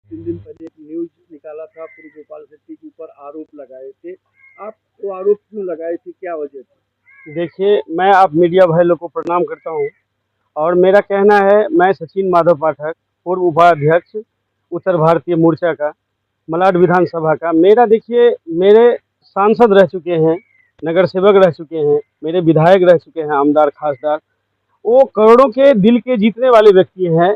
3 दिन पहले एक न्यूज़ निकाला था, पूर्व गोपाल शेट्टी के ऊपर आरोप लगाए थे। आप वो आरोप क्यों लगाए थे, क्या वजह थी? देखिए, मैं आप मीडिया भाई लोग को प्रणाम करता हूँ और मेरा कहना है, मैं सचिन माधव पाठक, पूर्व उपाध्यक्ष उत्तर भारतीय मोर्चा का, मलाड विधानसभा का। मेरा देखिए, मेरे सांसद रह चुके हैं, नगर सेवक रह चुके हैं, मेरे विधायक रह चुके हैं, आमदार खासदार। वो करोड़ों के दिल के जीतने वाले व्यक्ति हैं,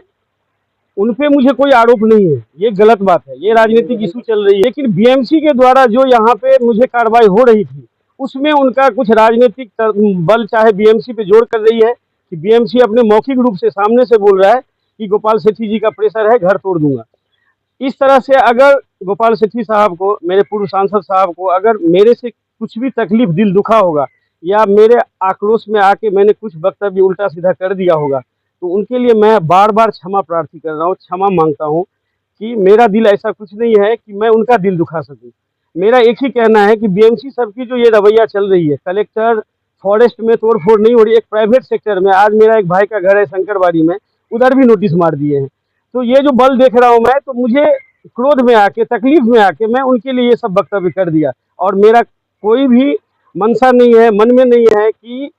उन पे मुझे कोई आरोप नहीं है। ये गलत बात है, ये राजनीतिक इशू चल रही है। लेकिन बीएमसी के द्वारा जो यहाँ पे मुझे कार्रवाई हो रही थी, उसमें उनका कुछ राजनीतिक बल चाहे बीएमसी पे जोर कर रही है कि बीएमसी अपने मौखिक रूप से सामने से बोल रहा है कि गोपाल सेठी जी का प्रेशर है, घर तोड़ दूंगा। इस तरह से अगर गोपाल सेठी साहब को, मेरे पूर्व सांसद साहब को, अगर मेरे से कुछ भी तकलीफ, दिल दुखा होगा या मेरे आक्रोश में आके मैंने कुछ वक्तव्य उल्टा सीधा कर दिया होगा, तो उनके लिए मैं बार बार क्षमा प्रार्थी कर रहा हूँ, क्षमा मांगता हूँ कि मेरा दिल ऐसा कुछ नहीं है कि मैं उनका दिल दुखा सकूँ। मेरा एक ही कहना है कि बीएमसी सब की जो ये रवैया चल रही है, कलेक्टर फॉरेस्ट में तोड़ फोड़ नहीं हो रही, एक प्राइवेट सेक्टर में, आज मेरा एक भाई का घर है शंकरबाड़ी में, उधर भी नोटिस मार दिए हैं। तो ये जो बल देख रहा हूँ मैं, तो मुझे क्रोध में आके, तकलीफ में आके मैं उनके लिए ये सब वक्तव्य कर दिया। और मेरा कोई भी मंशा नहीं है, मन में नहीं है कि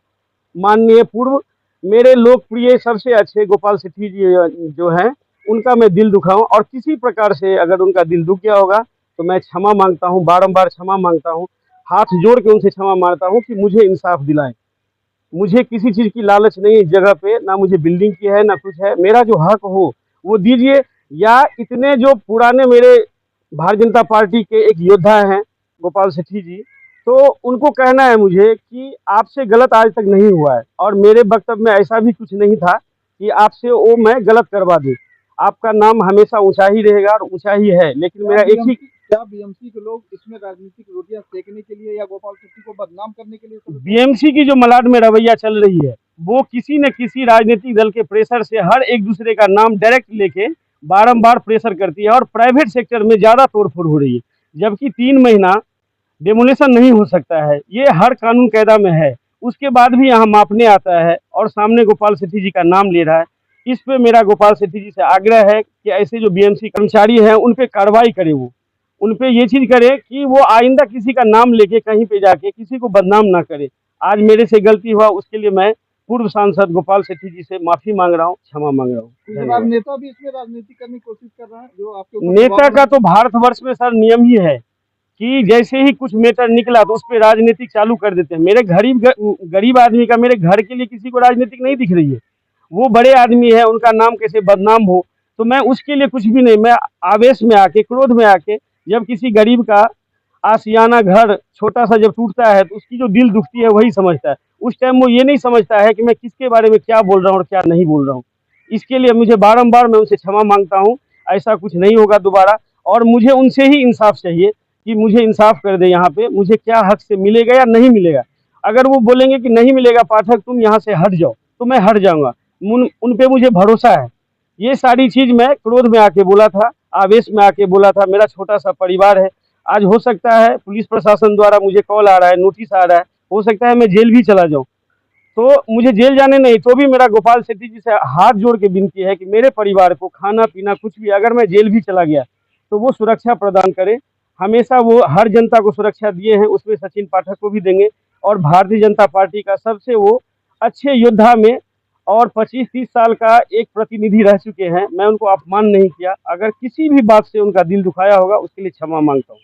माननीय पूर्व मेरे लोकप्रिय सबसे अच्छे गोपाल सेठी जी जो हैं, उनका मैं दिल दुखाऊं। और किसी प्रकार से अगर उनका दिल दुख गया होगा तो मैं क्षमा मांगता हूं, बारंबार क्षमा मांगता हूं, हाथ जोड़ के उनसे क्षमा मांगता हूं कि मुझे इंसाफ दिलाएं। मुझे किसी चीज़ की लालच नहीं इस जगह पे, ना मुझे बिल्डिंग की है ना कुछ है। मेरा जो हक हो वो दीजिए। या इतने जो पुराने मेरे भारतीय जनता पार्टी के एक योद्धा हैं गोपाल सेठी जी, तो उनको कहना है मुझे कि आपसे गलत आज तक नहीं हुआ है और मेरे वक्तव्य में ऐसा भी कुछ नहीं था कि आपसे वो मैं गलत करवा दूं। आपका नाम हमेशा ऊंचा ही रहेगा और ऊंचा ही है। लेकिन मेरा एक ही, क्या बीएमसी के लोग इसमें राजनीतिक रोटियां सेकने के लिए या गोपाल शेट्टी को बदनाम करने के लिए बीएमसी की जो मलाड में रवैया चल रही है, वो किसी न किसी राजनीतिक दल के प्रेशर से हर एक दूसरे का नाम डायरेक्ट लेके बारंबार प्रेशर करती है और प्राइवेट सेक्टर में ज़्यादा तोड़फोड़ हो रही है। जबकि 3 महीना डेमोलेशन नहीं हो सकता है, ये हर कानून कायदा में है। उसके बाद भी यहाँ मापने आता है और सामने गोपाल सेठी जी का नाम ले रहा है। इस पे मेरा गोपाल सेठी जी से आग्रह है कि ऐसे जो बीएमसी कर्मचारी हैं उन पे कार्रवाई करे, वो उन पे ये चीज़ करे कि वो आइंदा किसी का नाम लेके कहीं पे जाके किसी को बदनाम ना करे। आज मेरे से गलती हुआ, उसके लिए मैं पूर्व सांसद गोपाल सेठी जी से माफ़ी मांग रहा हूँ, क्षमा मांग रहा हूँ। नेता भी इसमें राजनीति करने की कोशिश कर रहा है जो आपके नेता का तो भारतवर्ष में सर नियम ही है कि जैसे ही कुछ मैटर निकला तो उस पर राजनीतिक चालू कर देते हैं। मेरे गरीब आदमी का मेरे घर के लिए किसी को राजनीतिक नहीं दिख रही है। वो बड़े आदमी है, उनका नाम कैसे बदनाम हो, तो मैं उसके लिए कुछ भी नहीं। मैं आवेश में आके, क्रोध में आके, जब किसी गरीब का आशियाना घर छोटा सा जब टूटता है तो उसकी जो दिल दुखती है वही समझता है। उस टाइम वो ये नहीं समझता है कि मैं किसके बारे में क्या बोल रहा हूँ और क्या नहीं बोल रहा हूँ। इसके लिए मुझे बारंबार मैं उनसे क्षमा मांगता हूँ, ऐसा कुछ नहीं होगा दोबारा। और मुझे उनसे ही इंसाफ चाहिए कि मुझे इंसाफ कर दे, यहाँ पे मुझे क्या हक से मिलेगा या नहीं मिलेगा। अगर वो बोलेंगे कि नहीं मिलेगा पाठक, तुम यहाँ से हट जाओ, तो मैं हट जाऊँगा। उन पे मुझे भरोसा है। ये सारी चीज़ मैं क्रोध में आके बोला था, आवेश में आके बोला था। मेरा छोटा सा परिवार है। आज हो सकता है पुलिस प्रशासन द्वारा मुझे कॉल आ रहा है, नोटिस आ रहा है, हो सकता है मैं जेल भी चला जाऊँ। तो मुझे जेल जाने नहीं, तो भी मेरा गोपाल सेठी जी से हाथ जोड़ के विनती है कि मेरे परिवार को खाना पीना कुछ भी, अगर मैं जेल भी चला गया तो वो सुरक्षा प्रदान करे। हमेशा वो हर जनता को सुरक्षा दिए हैं, उसमें सचिन पाठक को भी देंगे। और भारतीय जनता पार्टी का सबसे वो अच्छे योद्धा में और 25-30 साल का एक प्रतिनिधि रह चुके हैं। मैं उनको अपमान नहीं किया। अगर किसी भी बात से उनका दिल दुखाया होगा, उसके लिए क्षमा मांगता हूँ।